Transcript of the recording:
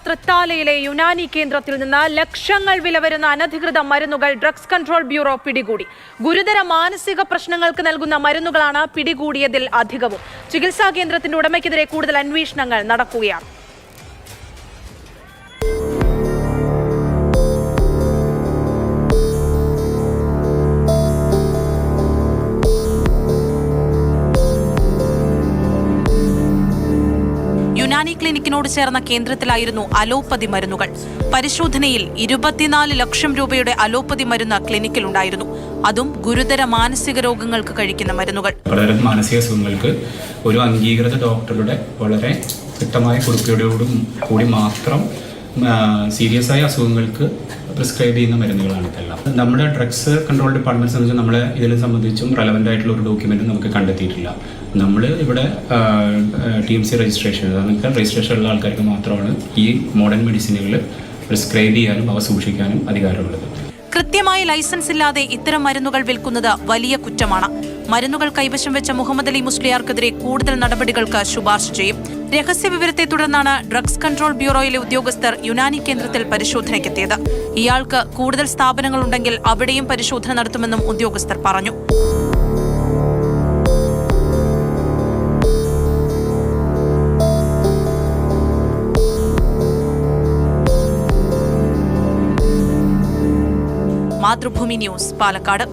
തൃത്താലയിലെ യുനാനി കേന്ദ്രത്തിൽ നിന്ന് ലക്ഷങ്ങൾ വില വരുന്ന അനധികൃത മരുന്നുകൾ ഡ്രഗ്സ് കൺട്രോൾ ബ്യൂറോ പിടികൂടി. ഗുരുതര മാനസിക പ്രശ്നങ്ങൾക്ക് നൽകുന്ന മരുന്നുകളാണ് പിടികൂടിയതിൽ അധികവും. ചികിത്സാ കേന്ദ്രത്തിന്റെ ഉടമയ്ക്കെതിരെ കൂടുതൽ അന്വേഷണങ്ങൾ നടക്കുകയാണ്. യുനാനി ക്ലിനിക്കിനോട് ചേർന്ന കേന്ദ്രത്തിലായിരുന്നു അലോപ്പതി മരുന്നുകൾ. പരിശോധനയിൽ 24 ലക്ഷം രൂപയുടെ അലോപ്പതി മരുന്ന് ക്ലിനിക്കിലുണ്ടായിരുന്നു. അതും ഗുരുതര മാനസിക രോഗങ്ങൾക്ക് കഴിക്കുന്ന മരുന്നുകൾ. പലതരം മാനസിക അസുഖങ്ങൾക്ക് ഒരു അംഗീകൃത ഡോക്ടറുടെ വളരെ വ്യക്തമായ കുറിപ്പോടും കൂടി മാത്രം സീരിയസ് ആയ അസുഖങ്ങൾക്ക് പ്രിസ്ക്രൈബ് ചെയ്യുന്ന മരുന്നുകളാണ് ഇതെല്ലാം. നമ്മുടെ ഡ്രഗ്സ് കൺട്രോൾ ഡിപ്പാർട്ട്മെന്റ് സംബന്ധിച്ച് നമ്മളെ ഇതിനെ സംബന്ധിച്ചും റെലവൻ്റ് ആയിട്ടുള്ള ഒരു ഡോക്യുമെന്റ് നമുക്ക് കണ്ടെത്തിയിട്ടില്ല. നമ്മൾ ഇവിടെ TMC രജിസ്ട്രേഷൻ ഉള്ള ആൾക്കാർക്ക് മാത്രമാണ് ഈ മോഡേൺ മെഡിസിനുകൾ പ്രിസ്ക്രൈബ് ചെയ്യാനും അവ സൂക്ഷിക്കാനും അധികാരമുള്ളത്. കൃത്യമായ ലൈസൻസ് ഇല്ലാതെ ഇത്തരം മരുന്നുകൾ വിൽക്കുന്നത് വലിയ കുറ്റമാണ്. മരുന്നുകൾ കൈവശം വെച്ച മുഹമ്മദ് അലി മുസ്ലിയാർക്കെതിരെ കൂടുതൽ നടപടികൾക്ക് ശുപാർശ ചെയ്യും. രഹസ്യ വിവരത്തെ തുടർന്നാണ് ഡ്രഗ്സ് കൺട്രോൾ ബ്യൂറോയിലെ ഉദ്യോഗസ്ഥർ യുനാനി കേന്ദ്രത്തിൽ പരിശോധനയ്ക്കെത്തിയത്. ഇയാൾക്ക് കൂടുതൽ സ്ഥാപനങ്ങളുണ്ടെങ്കിൽ അവിടെയും പരിശോധന നടത്തുമെന്നും ഉദ്യോഗസ്ഥർ പറഞ്ഞു. മാതൃഭൂമി ന്യൂസ്, പാലക്കാട്.